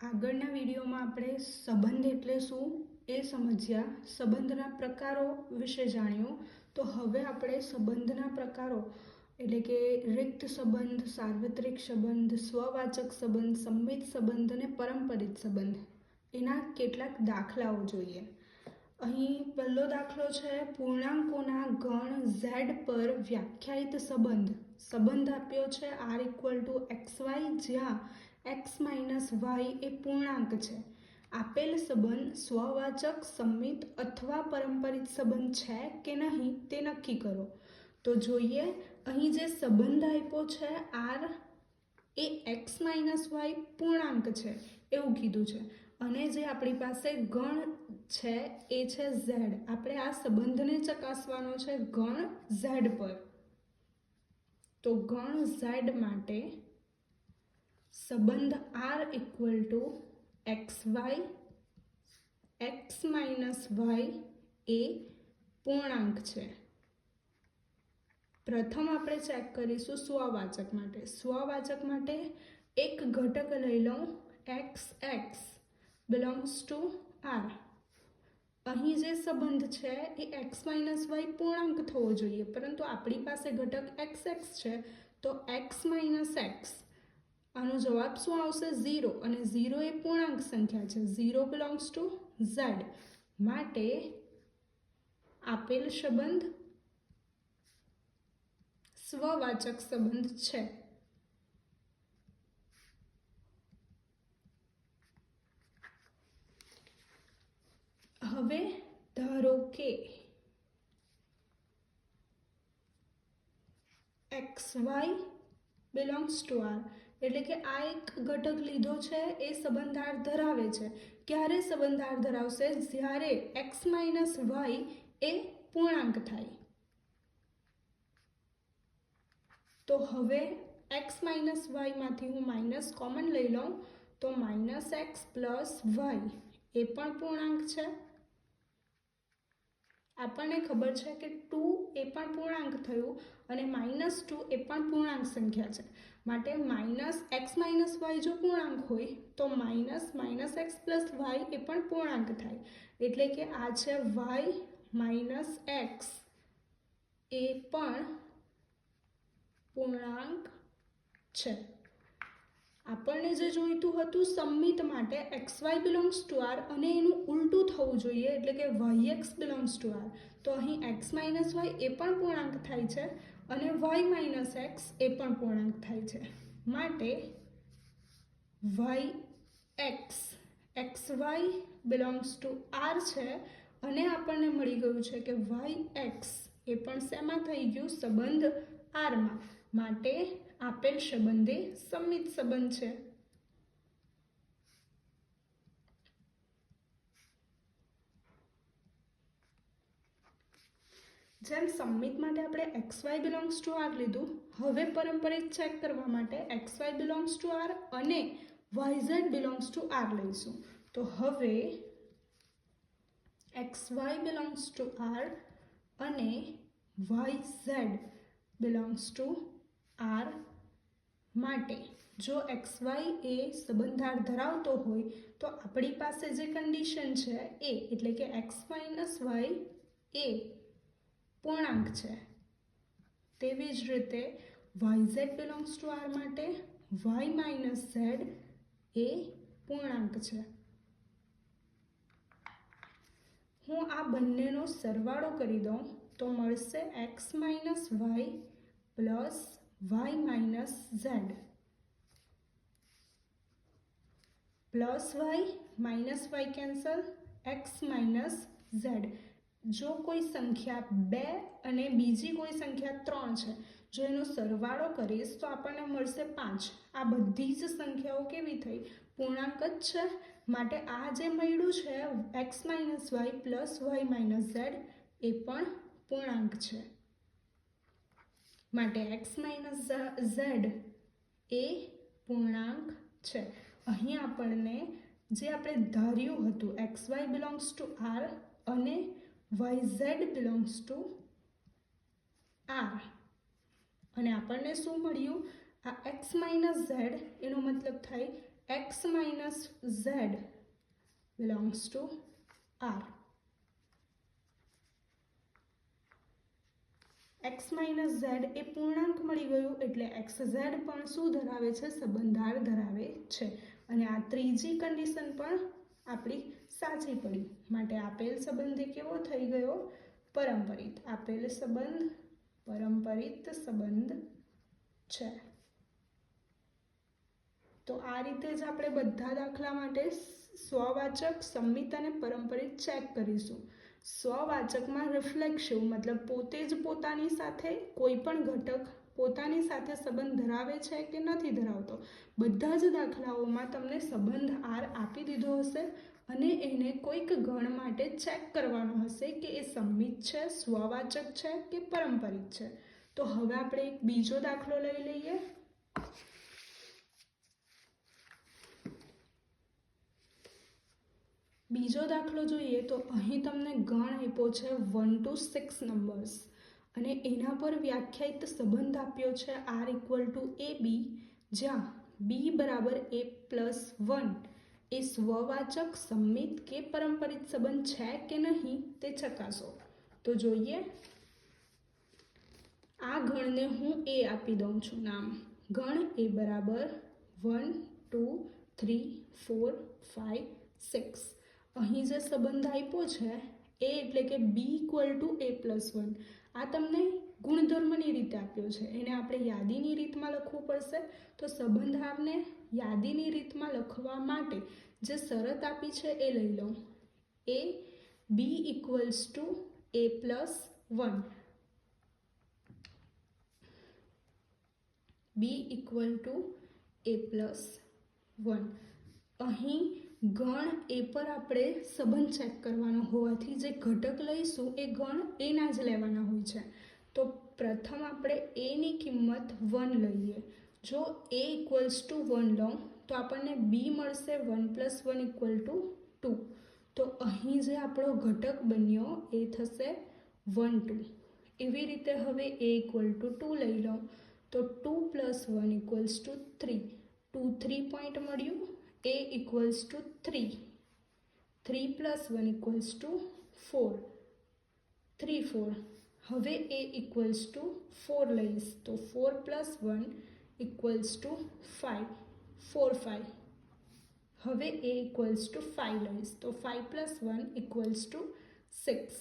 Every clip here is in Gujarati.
આગળના વિડીયોમાં આપણે સંબંધ એટલે શું એ સમજ્યા, સંબંધના પ્રકારો વિશે જાણ્યું. તો હવે આપણે સંબંધના પ્રકારો એટલે કે રિક્ત સંબંધ, સાર્વત્રિક સંબંધ, સ્વવાચક સંબંધ, સંમિત સંબંધ અને પરંપરિત સંબંધ એના કેટલાક દાખલાઓ જોઈએ. અહીં પહેલો દાખલો છે પૂર્ણાંકોના ગણ Z પર વ્યાખ્યાયિત સંબંધ. સંબંધ આપ્યો છે R=XY જ્યાં x - y એ પૂર્ણાંક છે. આપેલ સંબંધ સ્વવાચક, સંમિત અથવા પરંપરિત સંબંધ છે કે નહીં તે નક્કી કરો. તો જોઈએ, અહીં જે સંબંધ આપ્યો છે R એ x - y પૂર્ણાંક છે એવું કીધું છે અને જે આપણી પાસે ગણ છે એ છે Z. આપણે આ સંબંધને ચકાસવાનો છે ગણ Z પર. તો ગણ Z માટે સંબંધ R =XY, x - y એ પૂર્ણાંક છે. પ્રથમ આપણે ચેક કરીશું સ્વવાચક માટે. સ્વવાચક માટે એક ઘટક લઈ લઉં XX belongs to R. અહીં જે સંબંધ છે એ x - y પૂર્ણાંક થવો જોઈએ, પરંતુ આપણી પાસે ઘટક XX છે તો x - x આનો જવાબ શું આવશે? 0. અને 0 એ પૂર્ણાંક સંખ્યા છે. 0 belongs to Z માટે આપેલ સંબંધ સ્વવાચક સંબંધ છે. હવે ધારો કે XY belongs to R, એટલે કે આ એક ઘટક લીધો છે એ સંબંધ R ધરાવે છે. ક્યારે સંબંધ R ધરાવશે? જ્યારે x - y એ પૂર્ણાંક થાય. તો હવે x - y માંથી હું માઇનસ કોમન લઈ લઉં તો -x + y એ પણ પૂર્ણાંક છે. આપણને ખબર છે કે 2 એ પણ પૂર્ણાંક થયું અને -2 એ પણ પૂર્ણાંક સંખ્યા છે. માટે -x - y જો પૂર્ણાંક હોય તો -x + y એ પણ પૂર્ણાંક થાય. એટલે કે આ છે y - x એ પણ પૂર્ણાંક છે. આપણને જે જોઈતું હતું સંમિત માટે XY belongs to R અને એનું ઉલટું થવું જોઈએ, એટલે કે YX belongs to R. તો અહીં x - y એ પણ પૂર્ણાંક થાય છે અને y - x એ પણ પૂર્ણાંક થાય છે. માટે YX XY belongs to R છે અને આપણને મળી ગયું છે કે YX એ પણ શેમાં થઈ ગયું? સંબંધ Rમાં. માટે આપેલ સંબંધ એ સંમિત સંબંધ છે. જેમ સંમિત માટે આપણે XY belongs to R લીધું, હવે પરંપરિત ચેક કરવા માટે XY belongs to R અને YZ belongs to R લઈશું. તો હવે XY belongs to R અને YZ belongs to R માટે જો XY એ સંબંધ R ધરાવતો હોય તો આપણી પાસે જે કન્ડિશન છે એ, એટલે કે x - y એ પૂર્ણાંક છે. તેવી જ રીતે YZ belongs to R માટે y - z એ પૂર્ણાંક છે. હું આ બંનેનો સરવાળો કરી દઉં તો મળશે x - y plus y - z plus y cancel, x - z. જો કોઈ સંખ્યા 2 અને બીજી કોઈ સંખ્યા 3 છે, જો એનો સરવાળો કરીશ તો આપણને મળશે 5. આ બધી જ સંખ્યાઓ કેવી થઈ? પૂર્ણાંક જ છે. માટે આ જે મળ્યું છે x - y plus y - z એ પણ પૂર્ણાંક છે. માટે x - z એ પૂર્ણાંક છે. અહીં આપણને જે આપણે ધાર્યું હતું XY belongs to R અને YZ belongs to R અને આપણને શું મળ્યું? આ x - z એનો મતલબ થાય x minus z belongs to R. x minus Z એ પૂર્ણાંક મળી ગયું એટલે એક્સ ઝેડ પણ શું ધરાવે છે? સંબંધ R ધરાવે છે. અને આ ત્રીજી કન્ડિશન પણ આપણી સાચી પડી. માટે આપેલ સંબંધ કેવો થઈ ગયો? પરંપરિત. આપેલ સંબંધ પરંપરિત સંબંધ છે. તો આ રીતે જ આપણે બધા દાખલા માટે સ્વવાચક, સંમિત અને પરંપરિત ચેક કરીશું. સ્વવાચકમાં રિફ્લેક્સિવ મતલબ પોતે જ પોતાની સાથે કોઈ પણ ઘટક પોતાની સાથે સંબંધ ધરાવે છે કે નથી ધરાવતો. બધા જ દાખલાઓમાં તમને સંબંધ R આપી દીધો હશે અને એને કોઈક ગણ માટે ચેક કરવાનો હશે કે એ સંમિત છે, સ્વવાચક છે કે પરંપરિત છે. તો હવે આપણે એક બીજો દાખલો લઈ લઈએ. બીજો દાખલો જોઈએ તો અહીં તમને ગણ આપ્યો છે 1 to 6 નંબર્સ અને એના પર વ્યાખ્યાયિત સંબંધ આપ્યો છે R equal to AB, જ્યાં B બરાબર A+1 એ સ્વવાચક, સંમિત કે પરંપરિત સંબંધ છે કે નહીં તે ચકાસો. તો જોઈએ, આ ગણને હું A આપી દઉં છું નામ. ગણ A બરાબર 1 2 3 4 5 6. અહીં જે સંબંધ આપ્યો છે એ એટલે કે B = A+1, આ તમને ગુણધર્મની રીતે આપ્યો છે. એને આપણે યાદીની રીતમાં લખવું પડશે. તો સંબંધ આપને યાદીની રીતમાં લખવા માટે જે શરત આપી છે એ લઈ લઉં. A B = A+1. B = A+1. અહીં ગણ એ પર આપણે સંબંધ ચેક કરવાનો હોવાથી જે ઘટક લઈશું એ ગણ એના જ લેવાના હોય છે. તો પ્રથમ આપણે એની કિંમત 1 લઈએ. જો A = 1 લઉં તો આપણને B મળશે 1 + 1 = 2. તો અહીં જે આપણો ઘટક બન્યો એ થશે 1 2. એવી રીતે હવે A = 2 લઈ લઉં તો 2 + 1 = 3. 2 3 પોઈન્ટ મળ્યું. A = 3. 3 + 1 = 4. 3 4. હવે A = 4 લઈશ તો 4 + 1 = 5. 4 5. હવે A = 5 લઈશ તો 5 + 1 = 6.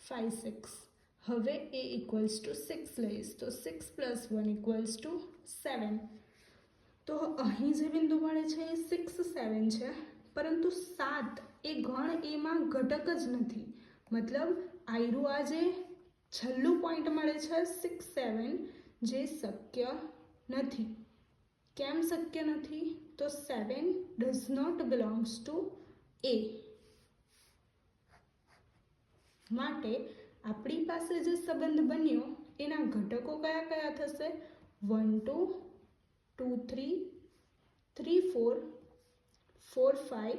5 6. હવે A = 6 લઈશ તો 6 + 1 = 7. તો અહીં જે બિંદુ મળે છે એ 6 7 છે, પરંતુ 7 એ ગણ એમાં ઘટક જ નથી. મતલબ આયરું આ જે છેલ્લું પોઈન્ટ મળે છે 6 7 જે શક્ય નથી. કેમ શક્ય નથી? તો 7 does not belongs to A. માટે આપણી પાસે જે સંબંધ બન્યો એના ઘટકો કયા કયા થશે? 1 2 2 3 3 4 4 5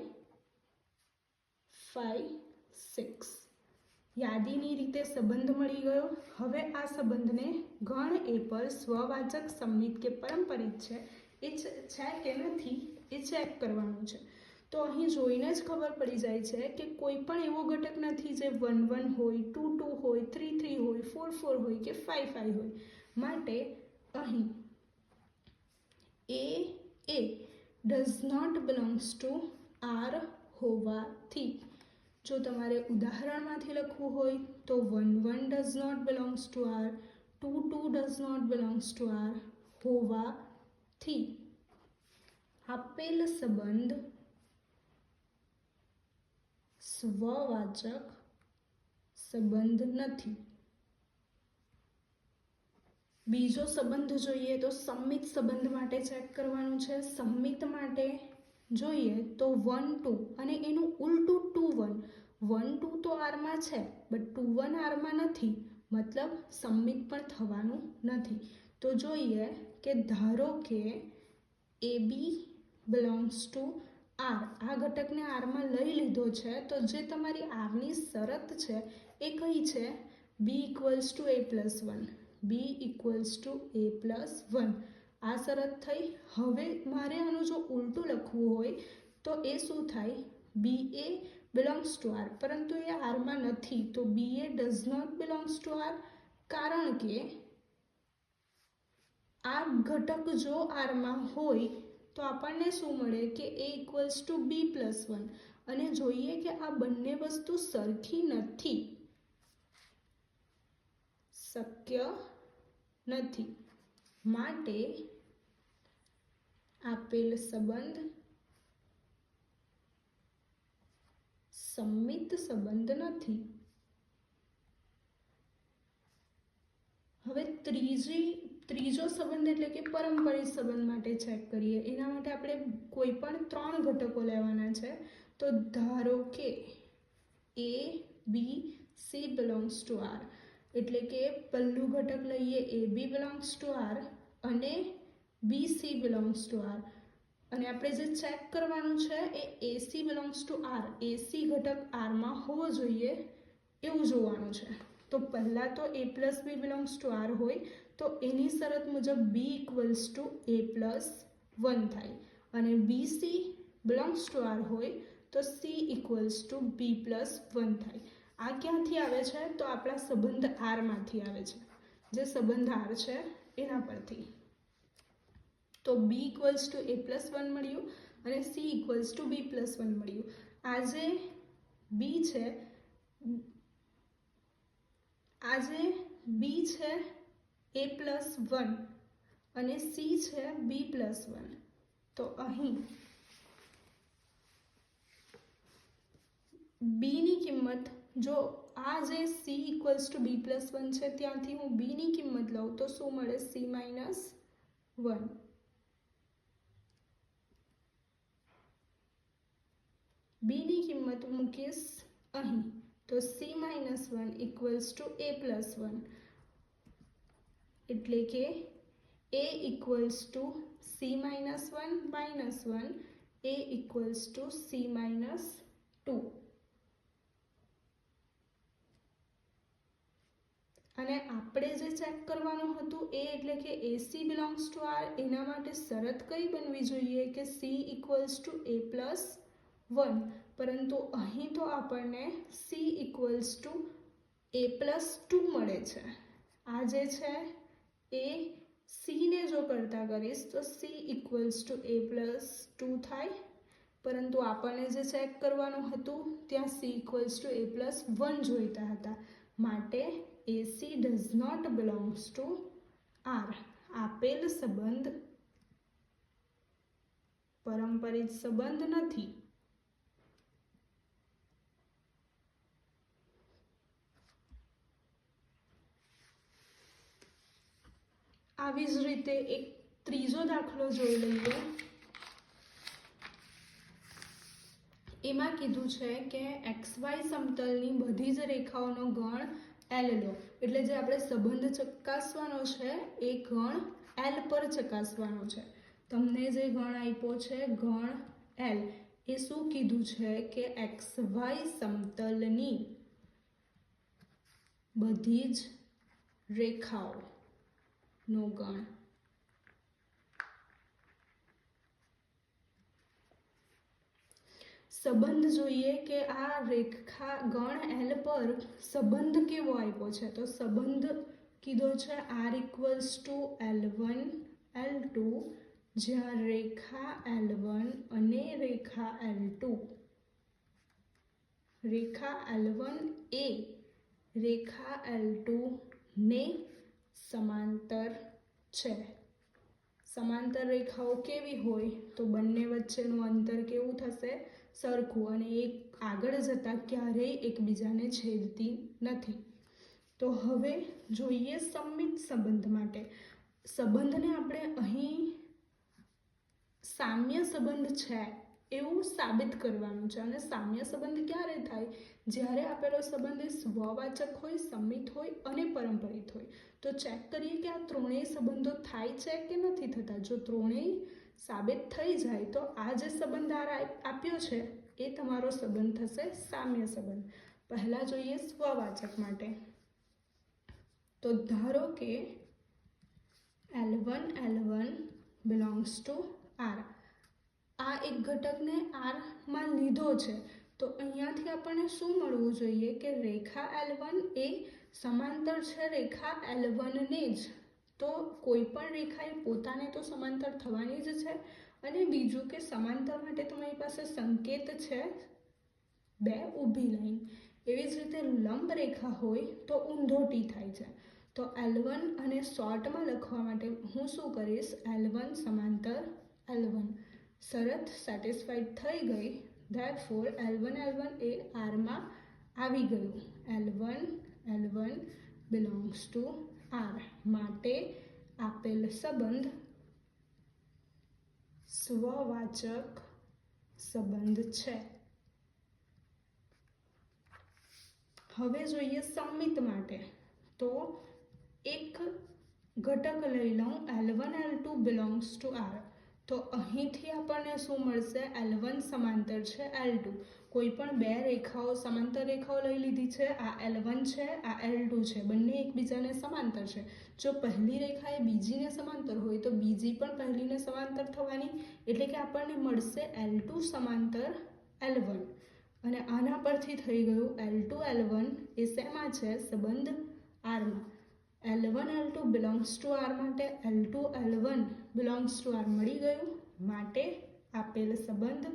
5 6. યાદીની રીતે સંબંધ મળી ગયો. હવે આ સંબંધને ગણ એ પર સ્વવાચક, સંમિત કે પરંપરિત છે એ છે કે નથી એ ચેક કરવાનું છે. તો અહીં જોઈને જ ખબર પડી જાય છે કે કોઈ પણ એવો ઘટક નથી જે 1 1 હોય, 2 2 હોય, 3 3 હોય, 4 4 હોય કે 5 5 હોય. માટે અહીં A does not belongs to R હોવાથી જો તમારે ઉદાહરણમાંથી લખવું હોય તો 1 1 does not belongs to R, 2 2 does not belongs to R હોવાથી આપેલ સંબંધ સ્વવાચક સંબંધ નથી. બીજો સંબંધ જોઈએ તો સંમિત સંબંધ માટે ચેક કરવાનું છે. સંમિત માટે જોઈએ તો 1 2 અને એનું ઉલટું 2 1. 1 2 તો આરમાં છે બટ 2 1 આરમાં નથી, મતલબ સંમિત પણ થવાનું નથી. તો જોઈએ કે ધારો કે AB belongs to R. આ ઘટકને આરમાં લઈ લીધો છે તો જે તમારી આરની શરત છે એ કઈ છે? B = A+1. B = A+1. આ શરત થઈ. હવે મારે આનું જો ઉલટું લખવું લખવું હોય તો એ શું થાય, B A belongs to R, પરંતુ એ આરમાં નથી તો B A does not belongs to R, કારણ કે આ ઘટક જો આરમાં હોય તો આપણને શું મળે કે A equals to B plus 1, અને જોઈએ કે આ બંને વસ્તુ સરખી નથી, શક્ય નથી, માટે આપેલ સંબંધ સંમિત સંબંધ નથી. હવે ત્રીજો સંબંધ એટલે કે પારંપરિક સંબંધ માટે ચેક કરીએ. એના માટે આપણે કોઈ પણ 3 ઘટકો લેવાના છે. તો ધારો કે A B C belongs to R, એટલે કે પહેલું ઘટક લઈએ A B belongs to R અને B C belongs to R, અને આપણે જે ચેક કરવાનું છે એ AC belongs to R, AC ઘટક આરમાં હોવો જોઈએ એવું જોવાનું છે. તો પહેલાં તો A plus B belongs to R હોય તો એની શરત મુજબ B equals to A plus 1 થાય, અને B C belongs to R હોય તો C equals to B plus 1 થાય. આ ક્યાંથી આવે છે તો આપણા સંબંધ આરમાંથી આવે છે, જે સંબંધ આર છે એના પરથી. તો B equals to A plus 1 મળ્યું અને C equals to B plus 1 મળ્યું. આ જે બી છે એ પ્લસ 1 અને સી છે બી પ્લસ 1, તો અહીં બીની કિંમત, જો આ જે C equals to B plus 1 છે ત્યાંથી હું બીની કિંમત લઉં તો શું મળે, સી માઇનસ 1. બીની કિંમત મૂકીશ અહીં તો C minus 1 equals to A plus 1, એટલે કે A equals to C minus 1 minus 1, A equals to C minus 2. અને આપણે જે ચેક કરવાનું હતું એ એટલે કે એસી બિલોંગ્સ ટુ આર, એના માટે શરત કઈ બનવી જોઈએ કે C equals to A plus 1, પરંતુ અહીં તો આપણને C equals to A plus 2 મળે છે. આ જે છે એ સીને જો કરતા કરીશ તો C equals to A plus 2 થાય, પરંતુ આપણને જે ચેક કરવાનું હતું ત્યાં C equals to A plus 1 જોઈતા હતા, માટે AC does not belongs to R. આપેલ સંબંધ પારંપરિક સંબંધ નથી. આવી જ રીતે એક ત્રીજો દાખલો જોઈ લઈએ. એમાં કીધું છે કે XY સમતલની બધી જ રેખાઓનો ગણ L લો, એટલે જે આપણે સંબંધ ચકાસવાનો છે એ ગણ L પર ચકાસવાનો છે. તમને જે ગણ આપ્યો છે ગણ L, એ શું કીધું છે કે XY સમતલની બધી જ રેખાઓનો ગણ. સંબંધ જોઈએ કે આ રેખા ગણ L પર સંબંધ કેવો આપ્યો છે, તો સંબંધ કીધો છે R equals to L1 L2, જ્યાં રેખા L1 અને રેખા L2, રેખા L1 એ રેખા L2 ને સમાંતર છે. સમાંતર રેખાઓ કેવી હોય તો બંને વચ્ચેનું અંતર કેવું થશે, સરખું, અને એક આગળ જતા ક્યારેય એકબીજાને છેદતી નથી. તો હવે જોઈએ સંમિત સંબંધ માટે. સંબંધને આપણે અહીં સામ્ય સંબંધ છે એવું સાબિત કરવાનું છે, અને સામ્ય સંબંધ ક્યારે થાય, જ્યારે આપેલો સંબંધ એ સ્વવાચક હોય, સંમિત હોય અને પારંપરિક હોય. તો ચેક કરીએ કે આ ત્રણેય સંબંધો થાય છે કે નથી થતા. જો ત્રણેય સાબિત થઈ જાય તો આ જે સંબંધ આપ્યો છે એ તમારો સંબંધ થશે સામ્ય સંબંધ. પહેલા જોઈએ સ્વવાચક માટે. તો ધારો કે L1 બિલોંગ્સ ટુ R. આ એક ઘટકને આરમાં લીધો છે, તો અહીંયાથી આપણને શું મળવું જોઈએ કે રેખા L1 એ સમાંતર છે રેખા L1ને જ. તો કોઈ પણ રેખા એ પોતાને તો સમાંતર થવાની જ છે. અને બીજું કે સમાંતર માટે તમારી પાસે સંકેત છે બે ઊભી લાઈન. એવી જ રીતે લંબ રેખા હોય તો ઊંધો ટી થાય છે. તો L1 અને શોર્ટમાં લખવા માટે હું શું કરીશ, L1 સમાંતર L1. શરત સેટિસ્ફાઈડ થઈ ગઈ, ધેરફોર L1 એ આરમાં આવી ગયું. L1 belongs to R. માટે આપેલ સંબંધ સ્વવાચક સંબંધ છે. હવે જોઈએ સમમિત માટે. તો એક ઘટક લઈ લઉં L1 L2 belongs to R. તો અહીંથી આપણને શું મળશે, L1 સમાંતર છે L2. કોઈ પણ બે રેખાઓ સમાંતર રેખાઓ લઈ લીધી છે, આ L1 છે, આ L2 છે, બંને એકબીજાને સમાંતર છે. જો પહેલી રેખા એ બીજીને સમાંતર હોય તો બીજી પણ પહેલીને સમાંતર થવાની, એટલે કે આપણને મળશે L2 સમાંતર L1. અને આના પરથી થઈ ગયું L2 L1 એ શેમાં છે, સંબંધ આરમાં. L1 L2 belongs to R માટે L2 L1 belongs to R મળી ગયું. માટે આપેલ સંબંધ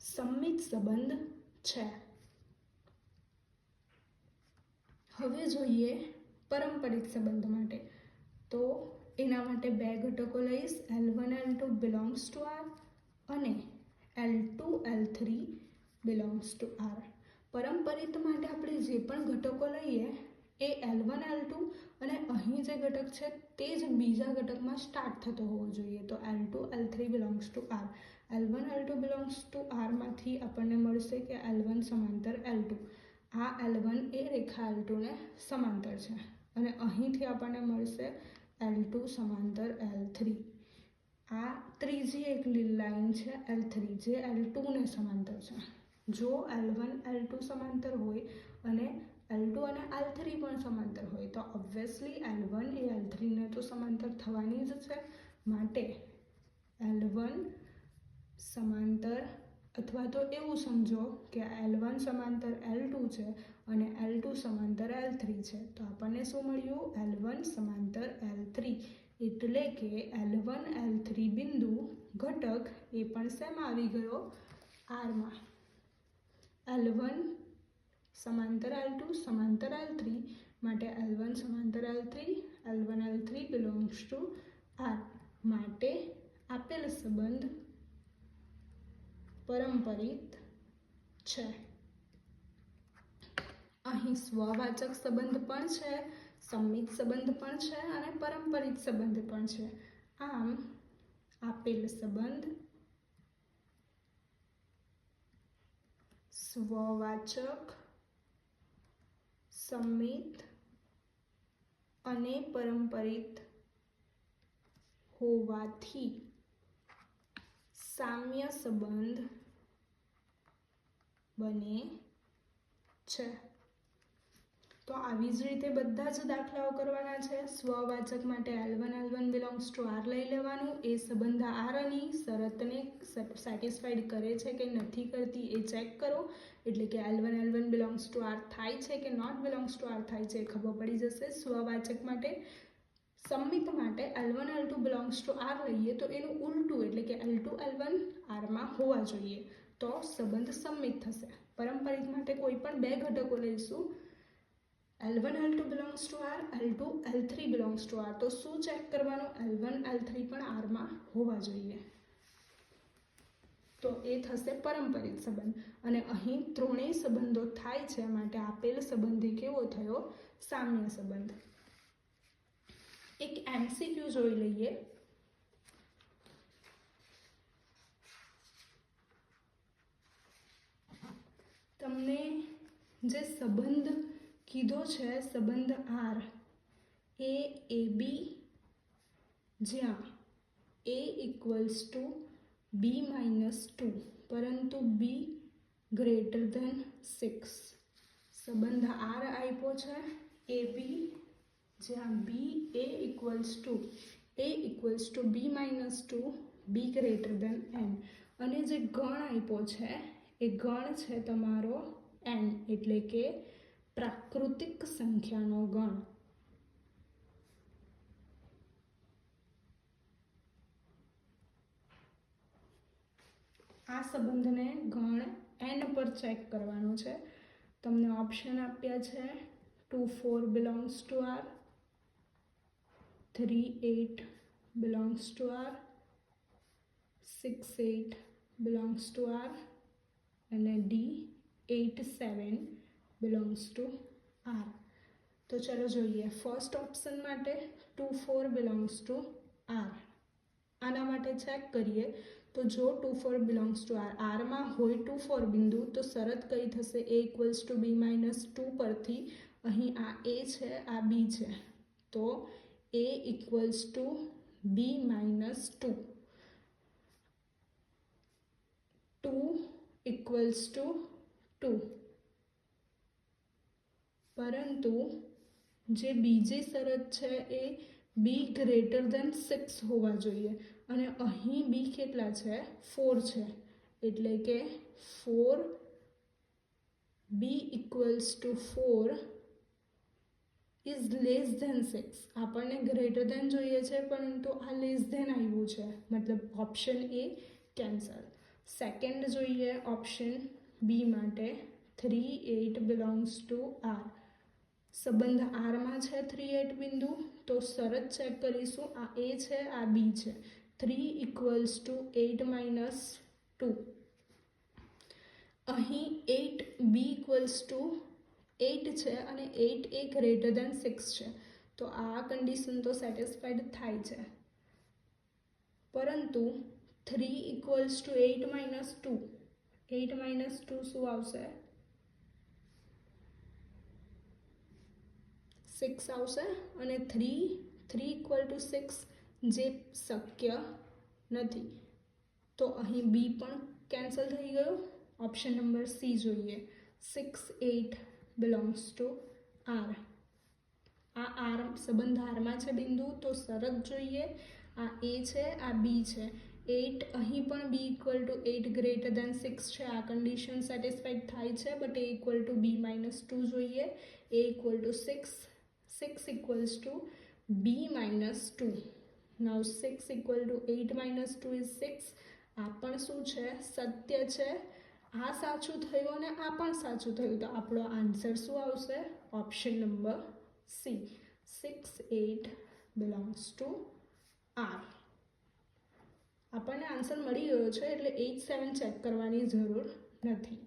સમમિત સંબંધ છે. હવે જોઈએ પરંપરિત સંબંધ માટે. તો એના માટે બે ઘટકો લઈશ, L1 L2 belongs to R અને L2 L3 belongs to R. પરંપરિત માટે આપણે જે પણ ઘટકો લઈએ એ L1 L2 અને અહીં જે ઘટક છે તે જ બીજા ઘટકમાં સ્ટાર્ટ થતો હોવો જોઈએ. તો L2 L3 belongs to R. L1 L2 belongs to આરમાંથી આપણને મળશે કે L1 સમાંતર L2. આ L1 એ રેખા L2 ને સમાંતર છે. અને અહીંથી આપણને મળશે L2 સમાંતર L3. આ ત્રીજી એક લાઈન છે L3 જે L2 ને સમાંતર છે. જો L1 L2 સમાંતર હોય અને L2 અને L3 પણ સમાંતર હોય તો ઓબ્વિયસલી L1 એ L3 ને તો સમાંતર થવાની જ છે. માટે L1 સમાંતર, અથવા તો એવું સમજો કે L1 સમાંતર L2 છે અને L2 સમાંતર L3 છે. તો આપણને શું મળ્યું, L1 સમાંતર L3. એટલે કે L1 L3 બિંદુ ઘટક એ પણ શેમાં આવી ગયો, આરમાં. L1 સમાંતર L2 સમાંતર L3 માટે L1 સમાંતર L3, L1 L3 belongs to R. માટે આપેલ સંબંધ પરંપરિત છે. અહીં સ્વવાચક સંબંધ પણ છે, સમમિત સંબંધ પણ છે અને પરંપરિત સંબંધ પણ છે. આમ આપેલ સંબંધ સ્વવાચક, સમમિત અને પરંપરિત હોવાથી સામ્ય સંબંધ બને છે. તો આવી જ રીતે બધા જ દાખલાઓ કરવાના છે. સ્વવાચક માટે L1 બિલોંગ્સ ટુ આર લઈ લેવાનું. એ સંબંધ આરની શરતને સેટિસ્ફાઈડ કરે છે કે નથી કરતી એ ચેક કરો. એટલે કે L1 બિલોંગ્સ ટુ આર થાય છે કે નોટ બિલોંગ્સ ટુ આર થાય છે એ ખબર પડી જશે સ્વવાચક માટે. સમમિત માટે L1 L2 belongs to R લઈએ તો એનું ઉલટું એટલે કે L2 L1 આરમાં હોવા જોઈએ તો સંબંધ સમમિત થશે. પરંપરિત માટે કોઈ પણ બે ઘટકો લઈશું, L1 L2 belongs to R, L2 L3 belongs to R. તો શું ચેક કરવાનું, L1 L3 પણ આરમાં હોવા જોઈએ. તો એ થશે પરંપરિત સંબંધ. અને અહીં ત્રણેય સંબંધો થાય છે માટે આપેલ સંબંધ કેવો થયો, સામ્ય સંબંધ. એક MCQ જોઈ લઈએ. તમને જે સંબંધ કીધો છે સંબંધ આર એ AB જ્યાં A ઇક્વલ્સ ટુ B-2 પરંતુ B ગ્રેટર ધેન 6. સંબંધ આર આપ્યો છે AB જ્યાં A equals to B-2 B greater than N. અને જે ગણ આપ્યો છે એ ગણ છે તમારો એન, એટલે કે પ્રાકૃતિક સંખ્યાનો ગણ. આ સંબંધને ગણ એન પર ચેક કરવાનો છે. તમને ઓપ્શન આપ્યા છે 2 4 belongs to R, 3 8 belongs to R, 6 8 belongs to R અને ડી 8 7 બિલોંગ્સ ટુ આર. તો ચલો જોઈએ. ફર્સ્ટ ઓપ્શન માટે 2 4 બિલોંગ્સ ટુ આર. આના માટે ચેક કરીએ તો જો 2 4 બિલોંગ્સ ટુ આર, આરમાં હોય 2 4 બિંદુ, તો શરત કઈ થશે? a equals two b minus 2 પરથી અહીં આ a છે, આ b છે, તો a equals two b minus 2, 2 equals to 2. પરંતુ જે બીજી શરત છે એ b ગ્રેટર દેન 6 હોવા જોઈએ, અને અહીં b કેટલા છે? 4 છે, એટલે કે 4 b equals to 4 is less than 6. આપણને ગ્રેટર દેન જોઈએ છે, પરંતુ આ લેસ ધેન આવ્યું છે, મતલબ ઓપ્શન એ કેન્સલ. સેકન્ડ જોઈએ ઓપ્શન બી માટે 3 8 બિલોંગ્સ ટુ આર. સંબંધ આરમાં છે 3 8 બિંદુ, તો શરત ચેક કરીશું. આ એ છે, આ બી છે. 3 ઇક્વલ્સ ટુ 8 માઇનસ 2. અહીં 8 બી ઇક્વલ્સ ટુ 8 છે અને 8 એ ગ્રેટર દેન 6 છે, તો આ કન્ડિશન તો સેટિસ્ફાઈડ થાય છે. પરંતુ 3 ઇક્વલ્સ ટુ 8 માઇનસ 2, 8 માઇનસ 2 શું આવશે? 6 આવશે. અને 3 ઇક્વલ ટુ 6 જે શક્ય નથી, તો અહીં બી પણ કેન્સલ થઈ ગયું. ઓપ્શન નંબર સી જોઈએ. 6 8 બિલોંગ્સ ટુ આર. આ આર સંબંધ આરમાં છે બિંદુ, તો શરત જોઈએ. આ એ છે, આ બી છે. 8 અહીં પણ B equal to 8 greater than 6 છે, આ કન્ડિશન સેટિસ્ફાઈડ થાય છે, but A equal to B minus 2 જોઈએ. A equal to 6, 6 equals to B minus 2. Now 6 equal to 8 minus 2 is 6. આ પણ શું છે? સત્ય છે. આ સાચું થયું અને આ પણ સાચું થયું, તો આપણો આન્સર શું આવશે? Option number C, 6 8 belongs to R. આપણને આન્સર મળી ગયો છે, એટલે 8 7 ચેક કરવાની જરૂર નથી.